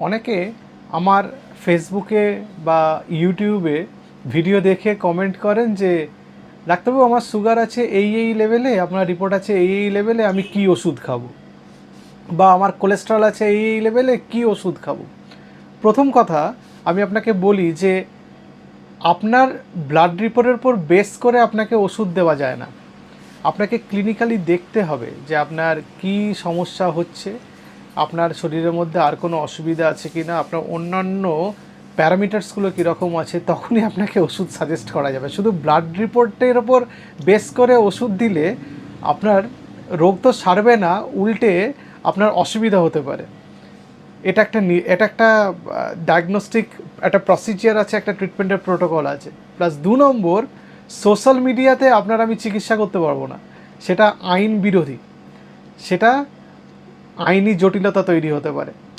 অনেকে আমার ফেসবুকে বা ইউটিউবে ভিডিও দেখে কমেন্ট করেন যে ডাক্তারবাবু আমার সুগার আছে এই লেভেলে, আপনার রিপোর্ট আছে এই লেভেলে, আমি কি ওষুধ খাবো, বা আমার কোলেস্টেরল আছে এই লেভেলে, কি ওষুধ খাবো। প্রথম কথা আমি আপনাকে বলি যে আপনার ব্লাড রিপোর্টের উপর বেস করে আপনাকে ওষুধ দেওয়া যায় না। আপনাকে ক্লিনিক্যালি দেখতে হবে যে আপনার কি সমস্যা হচ্ছে, আপনার শরীরের মধ্যে আর কোনো অসুবিধা আছে কি না, আপনার অন্যান্য প্যারামিটার্সগুলো কীরকম আছে, তখনই আপনাকে ওষুধ সাজেস্ট করা যাবে। শুধু ব্লাড রিপোর্টের ওপর বেস করে ওষুধ দিলে আপনার রোগ তো সারবে না, উল্টে আপনার অসুবিধা হতে পারে। এটা একটা ডায়াগনস্টিক একটা প্রসিজিয়ার আছে, একটা ট্রিটমেন্টের প্রোটোকল আছে। প্লাস 2 নম্বর, সোশ্যাল মিডিয়াতে আপনার আমি চিকিৎসা করতে পারবো না, সেটা আইন বিরোধী, সেটা আইনি জটিলতা তৈরি হতে পারে।